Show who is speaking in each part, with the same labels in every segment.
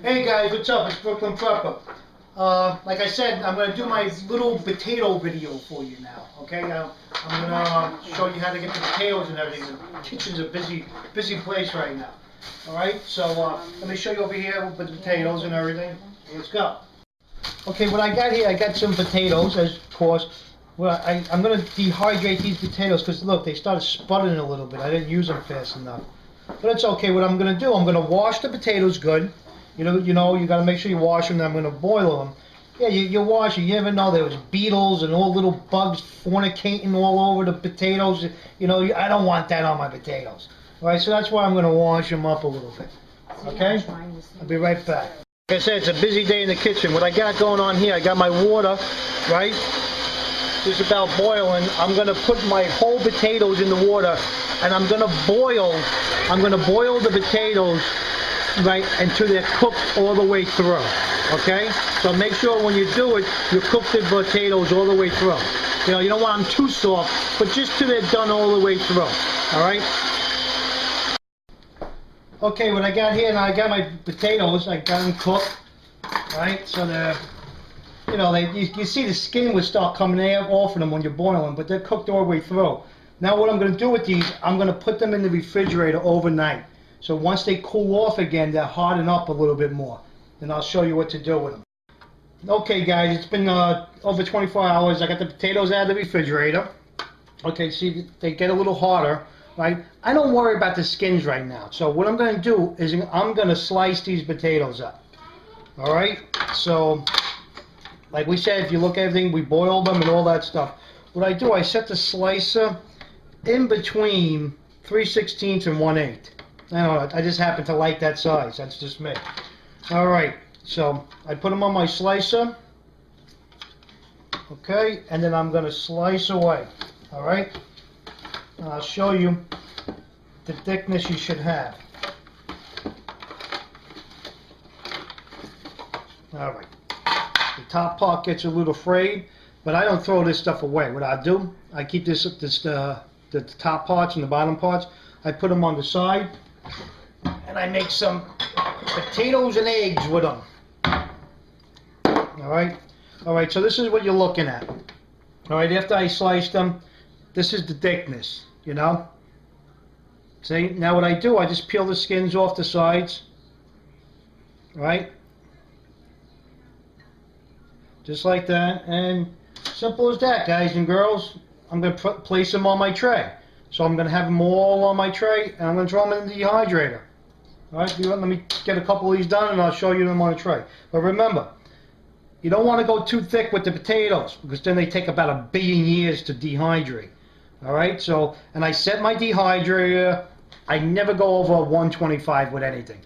Speaker 1: Hey guys, what's up? It's Brooklyn Prepper. Like I said, I'm going to do my little potato video for you now. Okay, now I'm going to show you how to get the potatoes and everything. The kitchen's a busy place right now. Alright, so let me show you over here with the potatoes and everything. Let's go. Okay, what I got here, I got some potatoes, of course. Well, I'm going to dehydrate these potatoes because look, they started sputtering a little bit. I didn't use them fast enough. But it's okay. What I'm going to do, I'm going to wash the potatoes good. You got to make sure you wash them. I'm going to boil them. Yeah, you wash it. You never know, there was beetles and all little bugs fornicating all over the potatoes. I don't want that on my potatoes. All right, so that's why I'm going to wash them up a little bit. Okay? I'll be right back. Like I said, it's a busy day in the kitchen. What I got going on here, I got my water, right? Just about boiling. I'm going to put my whole potatoes in the water, and I'm going to boil the potatoes, right, until they're cooked all the way through. Okay? So make sure when you do it, you cook the potatoes all the way through. You don't want them too soft, but just till they're done all the way through. Alright? Okay, what I got here now, I got my potatoes, I got them cooked. Right? So they're, you see the skin will start coming off of them when you're boiling them, but they're cooked all the way through. Now what I'm going to do with these, I'm going to put them in the refrigerator overnight. So once they cool off again, they'll harden up a little bit more. Then I'll show you what to do with them. Okay guys, it's been over 24 hours. I got the potatoes out of the refrigerator. Okay, see, they get a little harder, right? I don't worry about the skins right now. So what I'm going to do is I'm going to slice these potatoes up. Alright, so like we said, if you look at everything, we boiled them and all that stuff. What I do, I set the slicer in between 3/16 and 1/8. I don't know, I just happen to like that size. That's just me. Alright, so I put them on my slicer. Okay, and then I'm going to slice away. Alright, and I'll show you the thickness you should have. Alright, the top part gets a little frayed, but I don't throw this stuff away. What I do, I keep the top parts and the bottom parts, I put them on the side, and I make some potatoes and eggs with them. Alright, so this is what you're looking at. Alright, after I sliced them, this is the thickness, See, now what I do, I just peel the skins off the sides. Right? Just like that, and simple as that, guys and girls. I'm going to place them on my tray. So I'm going to have them all on my tray, and I'm going to throw them in the dehydrator. Alright, let me get a couple of these done, and I'll show you them on a tray. But remember, you don't want to go too thick with the potatoes, because then they take about 1 billion years to dehydrate. Alright, so, and I set my dehydrator. I never go over 125 with anything.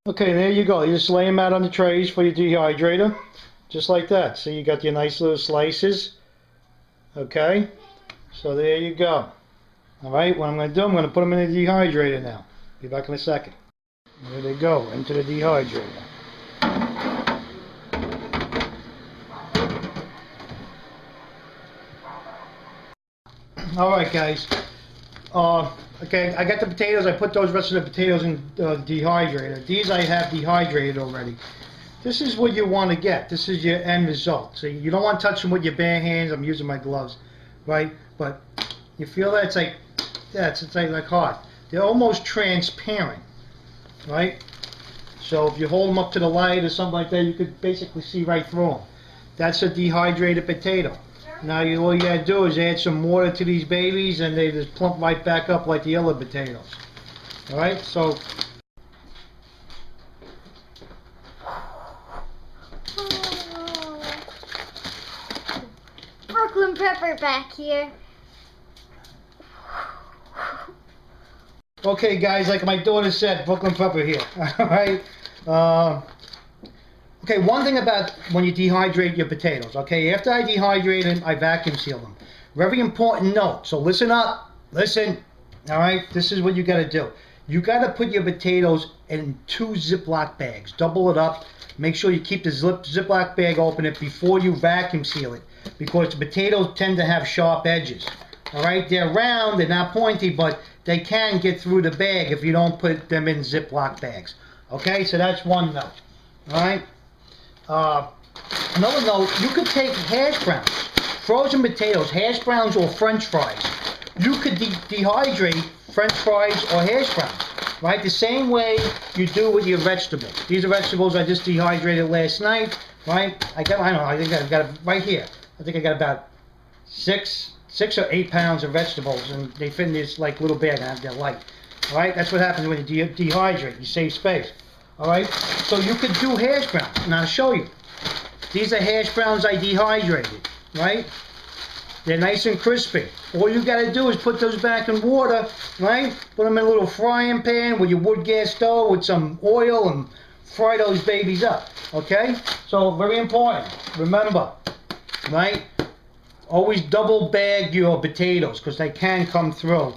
Speaker 1: Okay, there you go. You just lay them out on the trays for your dehydrator. Just like that. So you got your nice little slices. Okay, so there you go. Alright, what I'm going to do, I'm going to put them in the dehydrator now. Be back in a second. There they go, into the dehydrator. Alright guys, okay, I got the potatoes. I put those rest of the potatoes in the dehydrator. These I have dehydrated already. This is what you want to get. This is your end result. So you don't want to touch them with your bare hands. I'm using my gloves, right? But you feel that it's like, yeah, it's like hard. They're almost transparent, right? So if you hold them up to the light or something like that, you could basically see right through them. That's a dehydrated potato. Now all you gotta do is add some water to these babies, and they just plump right back up like the other potatoes. All right, so.
Speaker 2: Brooklyn Prepper back here.
Speaker 1: Okay guys, like my daughter said, Brooklyn Prepper here. Alright. Okay, one thing about when you dehydrate your potatoes, okay, after I dehydrate them, I vacuum seal them. Very important note, so listen up, listen, alright, this is what you gotta do. You gotta put your potatoes in 2 Ziploc bags, double it up, make sure you keep the Ziploc bag open before you vacuum seal it, because the potatoes tend to have sharp edges. Alright, they're round, they're not pointy, but they can get through the bag if you don't put them in Ziploc bags. Okay, so that's one note. Alright? Another note, you could take hash browns, frozen potatoes, hash browns, or french fries. You could dehydrate french fries or hash browns, right? The same way you do with your vegetables. These are vegetables I just dehydrated last night, right? I think I've got it right here. I think I got about 6 or 8 pounds of vegetables, and they fit in this like little bag, and they're light. All right, that's what happens when you dehydrate. You save space. All right, so you could do hash browns, and I'll show you. These are hash browns I dehydrated, right? They're nice and crispy. All you got to do is put those back in water, right? Put them in a little frying pan with your wood gas stove with some oil and fry those babies up, okay? So very important. Remember, right? Always double bag your potatoes because they can come through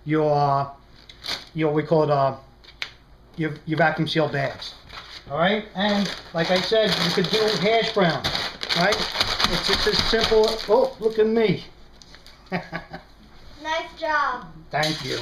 Speaker 1: your we call it your vacuum seal bags. All right, and like I said, you could do hash browns, right? It's just as simple. Oh, look at me.
Speaker 2: Nice job.
Speaker 1: Thank you.